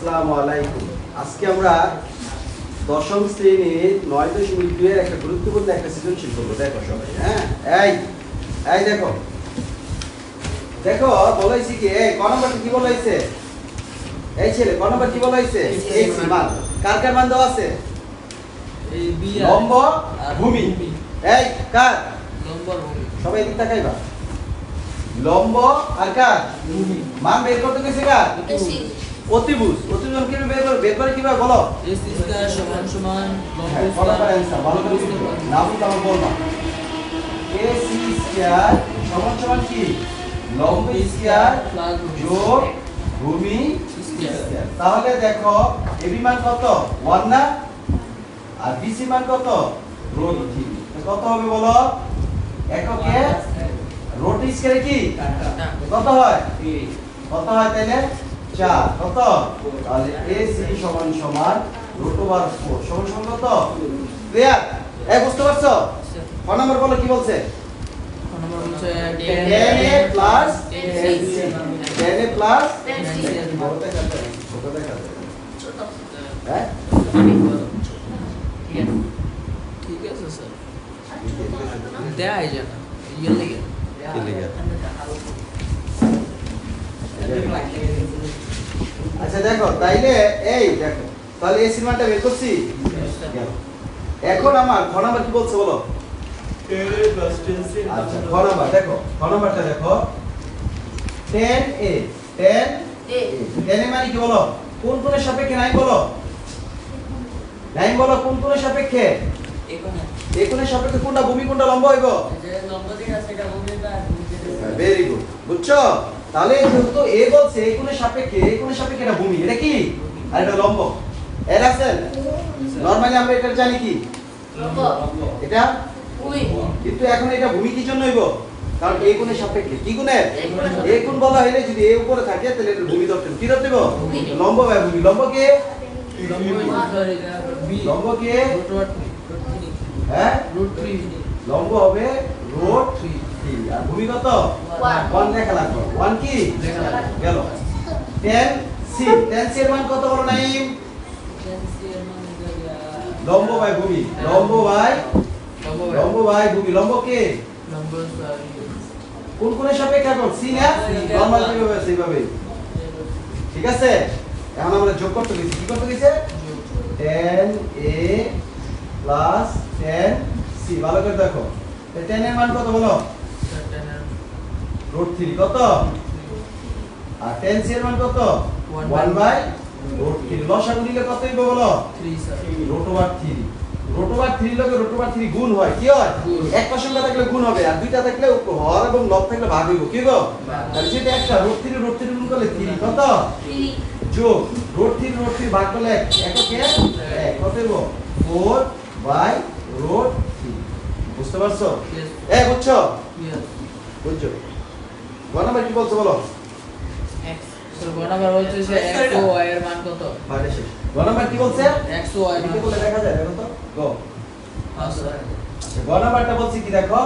আসসালামু আলাইকুম। আজকে আমরা দশম শ্রেণীর 9.2 এর একটা গুরুত্বপূর্ণ একটা সৃজনশীল করব। দেখো সবাই, হ্যাঁ, এই দেখো দেখো বলাইছি কি, এই ক নম্বরটা কি বলাইছে? এই ছেলে ক নম্বর কি বলাইছে? x মান কার কার মান দেওয়া আছে? এই বি লম্ব ভূমি। এই কার? লম্ব ভূমি। সবাই এদিকে তাকাইবা। লম্ব আর কার? ভূমি। মান বের করতে গেছে কার? অতিভুজ। অতিভুজ কি বের করে কিভাবে বলো? s স্কয়ার সমান সমান লম্ব হ্যাঁ, ফলো করে অ্যানসার ভালো করে লিখো। নাম তো আমার বলবা। ac স্কয়ার সমান সমান কি? লম্ব স্কয়ার যোগ ভূমি স্কয়ার। তাহলে দেখো ab মান কত? 1 না? আর bc মান কত? √3। কত হবে বলো? এককে √3 স্কয়ারে কি কত হয়? কত হয় তাহলে? 4। কত? তাহলে AC সমান সমান √4 সমান সমান কত? ক্লিয়ার? এই বুঝতে পারছো? ক নাম্বার বলো কি বলছে? ক নম্বর হচ্ছে 10A plus 10C। 10A plus 10C। ছোট দেখা যায়। হ্যাঁ? ঠিক আছে স্যার দেয় যায় না ইয়ে লাগে কি লিখা? আচ্ছা দেখো তাইলে এই দেখো তাহলে AC মানটা বের করছি। এখন আমার খ নাম্বার কি বলছে বলো? আচ্ছা খ নাম্বার দেখো, খ নাম্বারটা দেখো 10A 10 এ মানে কি বলো? কোন কোণের সাপেক্ষে নাই বলো? নাই বলো কোন কোণের সাপেক্ষে? এই কোণের সাপেক্ষে কোনটা ভূমি কোনটা লম্ব হইব? ভেরি গুড, বুঝছো? তাহলে যেহেতু এ বলছে এই কোণের সাপেক্ষে, এই কোণের সাপেক্ষে এটা ভূমি, এটা কি? আর এটা লম্ব। এর আছেন নরমালি আমরা এটা জানি কি? এটা ভূমি। কিন্তু এখন এটা ভূমি কি জন্য হইব? কারণ এই কোণের সাপেক্ষে কি কোণে? এই কোণ বলা হইলে যদি এই উপরে থাকে তাহলে এটা ভূমি ধরতে কি ধরতে দেব? লম্ব বাই ভূমি। লম্ব কে? লম্ব কে? হ্যাঁ √3 লম্ব হবে √3 আর ভূমি কত? 1 লেখা লাগবে। 1 কি গেল? 10C 10C এর মান কত বলো নাইম? লম্ব বাই ভূমি। লম্ব বাই ভূমি। লম্ব কে? কোন কোণের সাপেক্ষে এখন? C না? নরমাল কিভাবে সেইভাবে। ঠিক আছে? এখন আমরা যোগ করতে গেছি। কি করতে গেছে? 10A plus 10C। ভালো করে দেখো। 10 এর মান কত বলো? √3 কত? আর 10C এর মান কত? 1/√3। লসাগু দিলে কত হইব বলো? 3 স্যার √3। √3 লগে √3 গুণ হয়। কি হয়? একটা সংখ্যা থাকলে গুণ হবে আর দুইটা থাকলে হর এবং লব থাকলে ভাগ হইব। কি গো? তাহলে যেটা একটা √3 গুণ করলে 3 কত? 3 যোগ √3 ভাগ করলে এককে 1 কত হইব? 4/√3। বুঝতে পারছো? এই বুঝছো? বুঝছো? গ নাম্বার কি বলছো বলো? x স্যার গ নাম্বার হচ্ছে যে x ও y এর মান কত? মানে শেষ। গ নাম্বার কি বলছে? x ও y এর এদিকে মান বলে দেখা যায় দেখো তো। গো। স্যার আচ্ছা গ নাম্বারটা বলছি কি দেখো?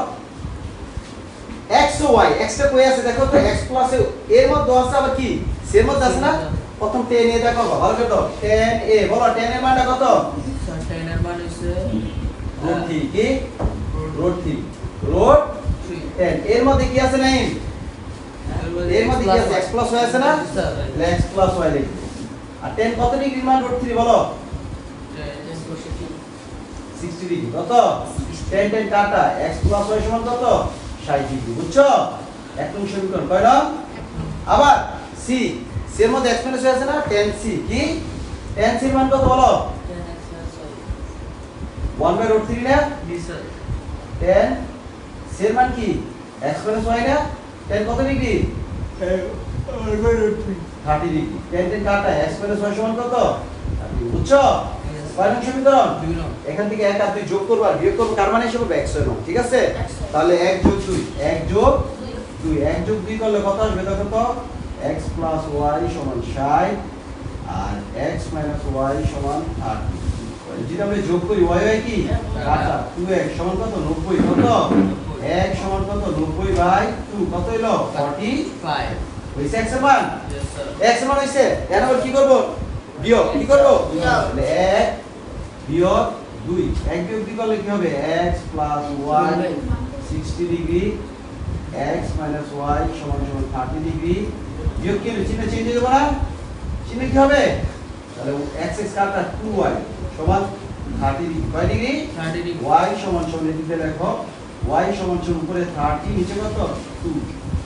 x ও y, x টা কই আছে দেখো তো? x প্লাস এর মধ্যে আছে আবার কি? c এর মধ্যে আছে না? প্রথম 10 এ দেখো ভালো করে দাও। 10 এ বলো 10 এর মানটা কত? স্যার 10 এর মান হচ্ছে √3 কি? √3 10 এর মধ্যে কি আছে নাই? এর মধ্যে কি আছে? x প্লাস y আছে না? তাহলে x প্লাস y লিখবে। আর 10 কত ডিগ্রি মান √3 বলো? 60 ডিগ্রি। কত? 10 কাটা x প্লাস y সমান কত? 60 ডিগ্রি। বুঝছো? এক নং সমীকরণ কয় নাম? আবার c এর মধ্যে x প্লাস y আছে না? 10c কি? 10c এর মান কত বলো? 1/√3 না? 10 c এর মান কি? x প্লাস y না? 10 কত ডিগ্রি? 30 ডিগ্রি। 10 কাটা x প্লাস y সমান কত? 30। বুঝছো? কয় নং সমীকরণ? এখান থেকে 1 আর 2 যোগ করব আর বিয়োগ করব, কার মান এসে হবে? x এর মান। ঠিক আছে? তাহলে 1 যোগ 2 1 যোগ 2 1 যোগ 2 করলে কত আসবে দেখো তো? x প্লাস y সমান 60 আর x মাইনাস y সমান 30। যদি আমরা যোগ করি y হয় কি? কাটা 2x সমান কত? 90। কত? x সমান কত? 90/2 কত হলো? 45 হইছে x এর মান? Yes, sir. x এর মান হইছে। এখন আবার কি করব? বিয়োগ কি করবো বিয়োগ। তাহলে 1 বিয়োগ 2 1 বিয়োগ 2 করলে কি হবে x plus y 60 degree x minus y সমান সমান 30 ডিগ্রি বিয়োগ কি চিহ্ন চেঞ্জ হয়ে যাবে না চিহ্ন কি হবে তাহলে x x কাটা 2y সমান 30 ডিগ্রি কয় ডিগ্রি 30 ডিগ্রি y সমান সমান এদিকে লেখো y সমান সমান উপরে 30 নিচে কত 2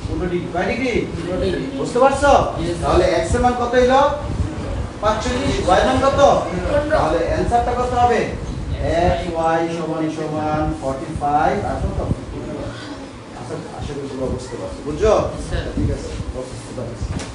15 ডিগ্রি কয় ডিগ্রি 15 ডিগ্রি বুঝতে পারছো Yes. তাহলে x এর মান কত হলো 45 y এর মান কত 15 তাহলে অ্যানসারটা কত হবে x y সমান সমান 45 আর কত আশা করি তোমরা বুঝতে পারছো বুঝছো স্যার ঠিক আছে ওকে